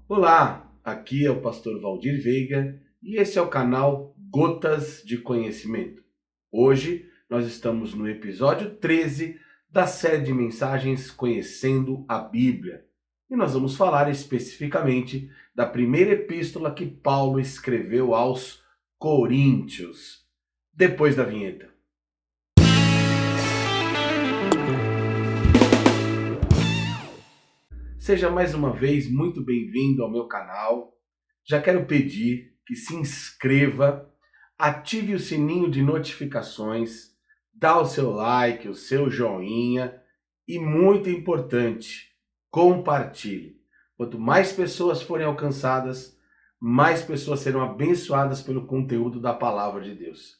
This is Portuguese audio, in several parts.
Olá, aqui é o pastor Valdir Veiga e esse é o canal Gotas de Conhecimento. Hoje nós estamos no episódio 13 da série de mensagens Conhecendo a Bíblia. E nós vamos falar especificamente da primeira epístola que Paulo escreveu aos Coríntios. Depois da vinheta. Seja mais uma vez muito bem-vindo ao meu canal. Já quero pedir que se inscreva, ative o sininho de notificações, dá o seu like, o seu joinha e, muito importante, compartilhe. Quanto mais pessoas forem alcançadas, mais pessoas serão abençoadas pelo conteúdo da Palavra de Deus.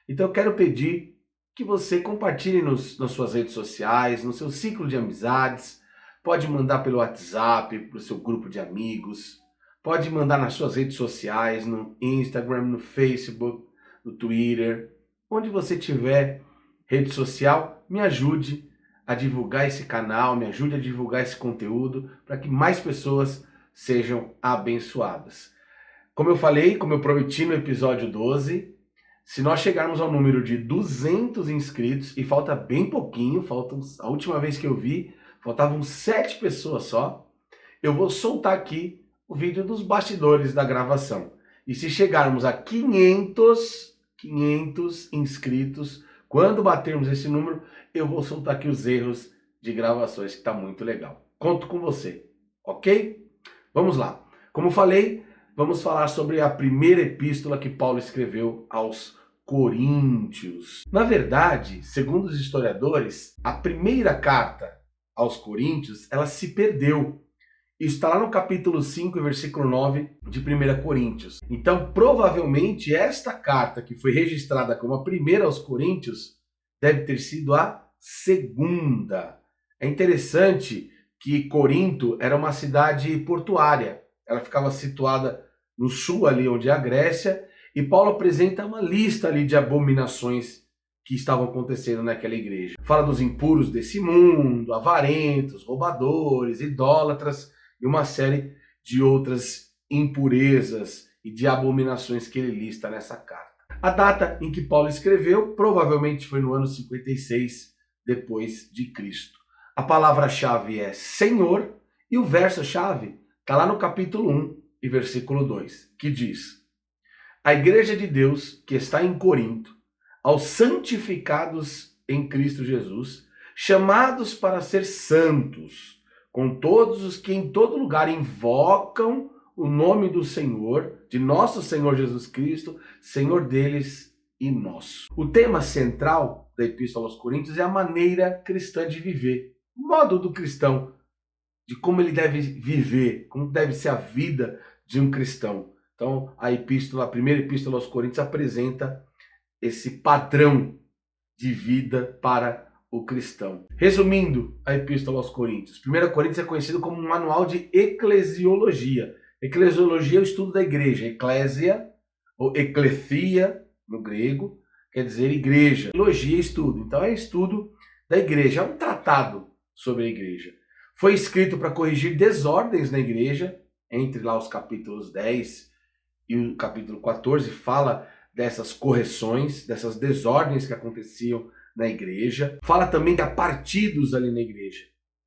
Então eu quero pedir que você compartilhe nas suas redes sociais, no seu ciclo de amizades. Pode mandar pelo WhatsApp, para o seu grupo de amigos. Pode mandar nas suas redes sociais, no Instagram, no Facebook, no Twitter. Onde você tiver rede social, me ajude a divulgar esse canal, me ajude a divulgar esse conteúdo para que mais pessoas sejam abençoadas. Como eu falei, como eu prometi no episódio 12, se nós chegarmos ao número de 200 inscritos, e falta bem pouquinho, a última vez que eu vi, faltavam 7 pessoas só, eu vou soltar aqui o vídeo dos bastidores da gravação. E se chegarmos a 500 inscritos, quando batermos esse número, eu vou soltar aqui os erros de gravações, que está muito legal. Conto com você, ok? Vamos lá. Como falei, vamos falar sobre a primeira epístola que Paulo escreveu aos Coríntios. Na verdade, segundo os historiadores, a primeira carta aos Coríntios, ela se perdeu. Isso está lá no capítulo 5, versículo 9 de 1 Coríntios. Então, provavelmente, esta carta que foi registrada como a primeira aos Coríntios deve ter sido a segunda. É interessante que Corinto era uma cidade portuária. Ela ficava situada no sul, ali onde é a Grécia, e Paulo apresenta uma lista ali de abominações que estavam acontecendo naquela igreja. Fala dos impuros desse mundo, avarentos, roubadores, idólatras e uma série de outras impurezas e de abominações que ele lista nessa carta. A data em que Paulo escreveu provavelmente foi no ano 56 depois de Cristo. A palavra-chave é Senhor e o verso-chave está lá no capítulo 1 e versículo 2, que diz: A igreja de Deus que está em Corinto, aos santificados em Cristo Jesus, chamados para ser santos, com todos os que em todo lugar invocam o nome do Senhor, de nosso Senhor Jesus Cristo, Senhor deles e nosso. O tema central da Epístola aos Coríntios é a maneira cristã de viver, o modo do cristão, de como ele deve viver, como deve ser a vida de um cristão. Então, a primeira epístola aos Coríntios apresenta esse padrão de vida para o cristão. Resumindo a Epístola aos Coríntios, 1 Coríntios é conhecido como um manual de eclesiologia. Eclesiologia é o estudo da igreja. Eclésia, ou eclesia, no grego, quer dizer igreja. Elogia é estudo. Então é estudo da igreja. É um tratado sobre a igreja. Foi escrito para corrigir desordens na igreja, entre lá os capítulos 10 e o capítulo 14, fala dessas correções, dessas desordens que aconteciam na igreja. Fala também que há partidos ali na igreja.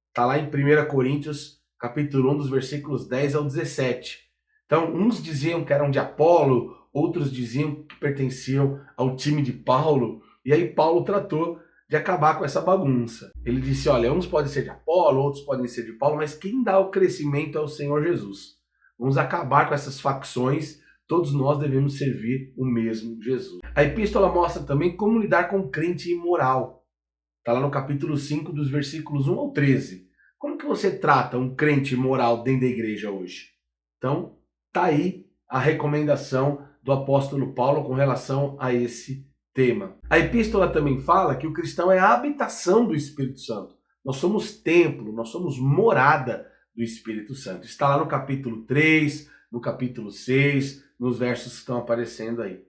Está lá em 1 Coríntios, capítulo 1, dos versículos 10 ao 17. Então, uns diziam que eram de Apolo, outros diziam que pertenciam ao time de Paulo, e aí Paulo tratou de acabar com essa bagunça. Ele disse, olha, uns podem ser de Apolo, outros podem ser de Paulo, mas quem dá o crescimento é o Senhor Jesus. Vamos acabar com essas facções. Todos nós devemos servir o mesmo Jesus. A epístola mostra também como lidar com o crente imoral. Está lá no capítulo 5, dos versículos 1 ao 13. Como que você trata um crente imoral dentro da igreja hoje? Então, está aí a recomendação do apóstolo Paulo com relação a esse tema. A epístola também fala que o cristão é a habitação do Espírito Santo. Nós somos templo, nós somos morada do Espírito Santo. Está lá no capítulo 3, no capítulo 6, nos versos que estão aparecendo aí.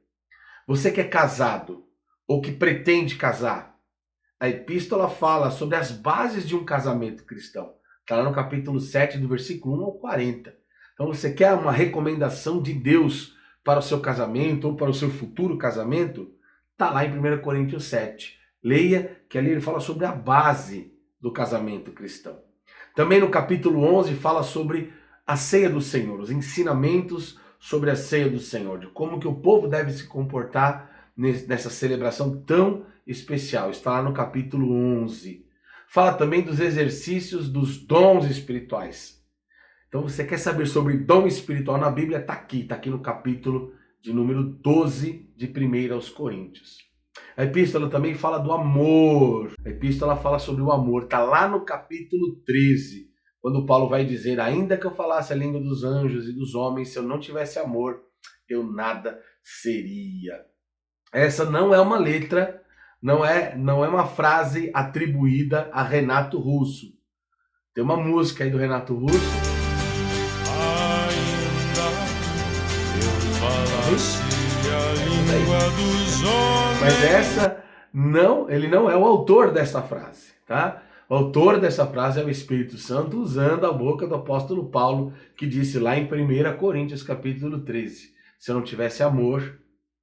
Você que é casado ou que pretende casar, a epístola fala sobre as bases de um casamento cristão. Está lá no capítulo 7, do versículo 1 ao 40. Então você quer uma recomendação de Deus para o seu casamento ou para o seu futuro casamento? Está lá em 1 Coríntios 7. Leia, que ali ele fala sobre a base do casamento cristão. Também no capítulo 11 fala sobre a ceia do Senhor, os ensinamentos sobre a ceia do Senhor, de como que o povo deve se comportar nessa celebração tão especial. Está lá no capítulo 11. Fala também dos exercícios dos dons espirituais. Então você quer saber sobre dom espiritual na Bíblia? Está aqui no capítulo de número 12 de 1 aos Coríntios. A epístola também fala do amor. A epístola fala sobre o amor. Está lá no capítulo 13, quando Paulo vai dizer: ainda que eu falasse a língua dos anjos e dos homens, se eu não tivesse amor, eu nada seria. Essa não é uma letra, não é uma frase atribuída a Renato Russo. Tem uma música aí do Renato Russo. Mas essa não, ele não é o autor dessa frase, tá? O autor dessa frase é o Espírito Santo usando a boca do apóstolo Paulo, que disse lá em 1 Coríntios capítulo 13, se eu não tivesse amor,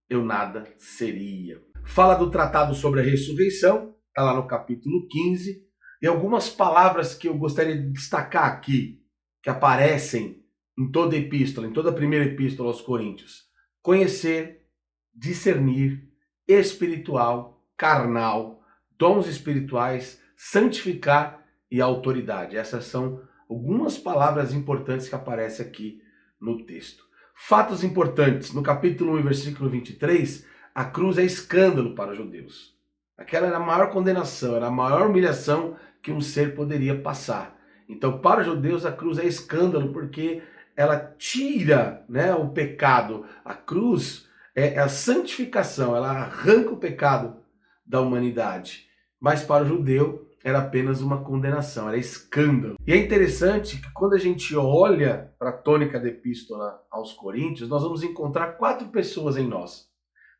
eu nada seria. Fala do tratado sobre a ressurreição, tá lá no capítulo 15, e algumas palavras que eu gostaria de destacar aqui, que aparecem em toda epístola, em toda a primeira epístola aos Coríntios: conhecer, discernir, espiritual, carnal, dons espirituais, santificar e autoridade. Essas são algumas palavras importantes que aparecem aqui no texto. Fatos importantes. No capítulo 1, versículo 23, a cruz é escândalo para os judeus. Aquela era a maior condenação, era a maior humilhação que um ser poderia passar. Então, para os judeus, a cruz é escândalo porque ela tira, né, o pecado. A cruz é a santificação, ela arranca o pecado da humanidade. Mas para o judeu era apenas uma condenação, era escândalo. E é interessante que quando a gente olha para a tônica da epístola aos Coríntios, nós vamos encontrar 4 pessoas em nós.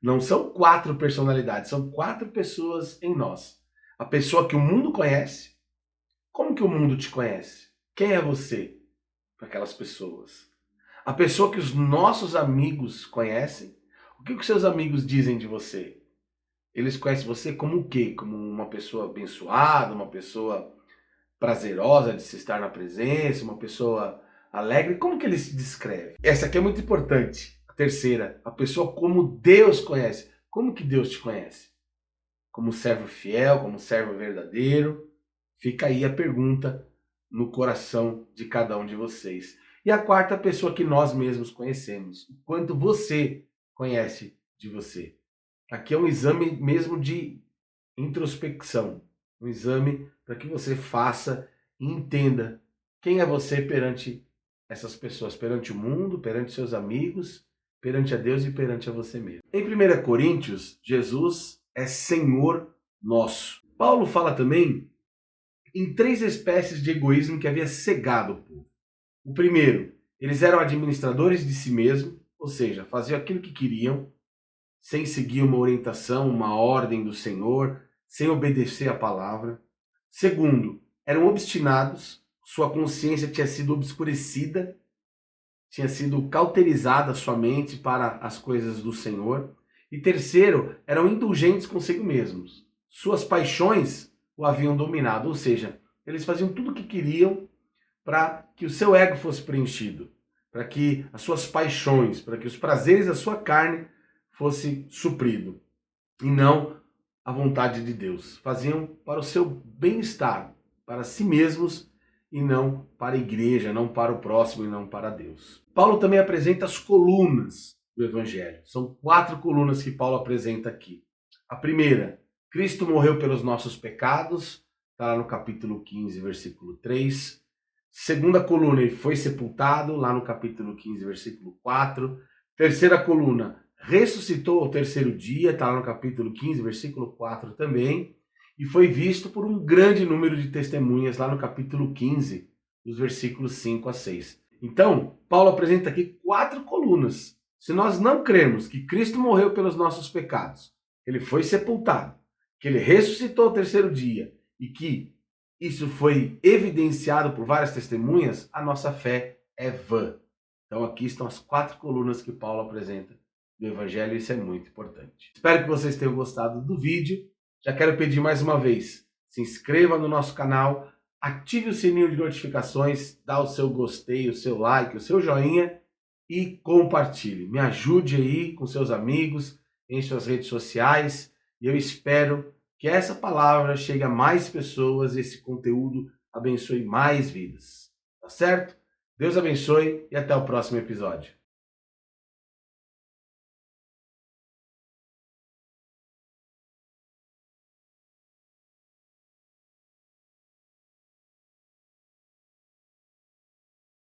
Não são 4 personalidades, são 4 pessoas em nós. A pessoa que o mundo conhece. Como que o mundo te conhece? Quem é você para aquelas pessoas? A pessoa que os nossos amigos conhecem. O que os seus amigos dizem de você? Eles conhecem você como o quê? Como uma pessoa abençoada, uma pessoa prazerosa de se estar na presença, uma pessoa alegre? Como que ele se descreve? Essa aqui é muito importante. A terceira, a pessoa como Deus conhece. Como que Deus te conhece? Como servo fiel, como servo verdadeiro? Fica aí a pergunta no coração de cada um de vocês. E a quarta pessoa que nós mesmos conhecemos. O quanto você conhece de você. Aqui é um exame mesmo de introspecção. Um exame para que você faça e entenda quem é você perante essas pessoas. Perante o mundo, perante seus amigos, perante a Deus e perante a você mesmo. Em 1 Coríntios, Jesus é Senhor nosso. Paulo fala também em 3 espécies de egoísmo que havia cegado o povo. O primeiro, eles eram administradores de si mesmos, ou seja, faziam aquilo que queriam, sem seguir uma orientação, uma ordem do Senhor, sem obedecer a palavra. Segundo, eram obstinados, sua consciência tinha sido obscurecida, tinha sido cauterizada sua mente para as coisas do Senhor. E terceiro, eram indulgentes consigo mesmos. Suas paixões o haviam dominado, ou seja, eles faziam tudo o que queriam para que o seu ego fosse preenchido, para que as suas paixões, para que os prazeres da sua carne fosse suprido, e não a vontade de Deus. Faziam para o seu bem-estar, para si mesmos, e não para a igreja, não para o próximo e não para Deus. Paulo também apresenta as colunas do Evangelho. São 4 colunas que Paulo apresenta aqui. A primeira, Cristo morreu pelos nossos pecados, está lá no capítulo 15, versículo 3. Segunda coluna, ele foi sepultado, lá no capítulo 15, versículo 4. Terceira coluna, ressuscitou ao terceiro dia, está lá no capítulo 15, versículo 4 também. E foi visto por um grande número de testemunhas, lá no capítulo 15, dos versículos 5 a 6. Então, Paulo apresenta aqui 4 colunas. Se nós não cremos que Cristo morreu pelos nossos pecados, ele foi sepultado, que ele ressuscitou ao terceiro dia e que isso foi evidenciado por várias testemunhas, a nossa fé é vã. Então aqui estão as 4 colunas que Paulo apresenta do Evangelho, e isso é muito importante. Espero que vocês tenham gostado do vídeo. Já quero pedir mais uma vez, se inscreva no nosso canal, ative o sininho de notificações, dá o seu gostei, o seu like, o seu joinha e compartilhe. Me ajude aí com seus amigos, em suas redes sociais, e eu espero que essa palavra chegue a mais pessoas, esse conteúdo abençoe mais vidas. Tá certo? Deus abençoe e até o próximo episódio.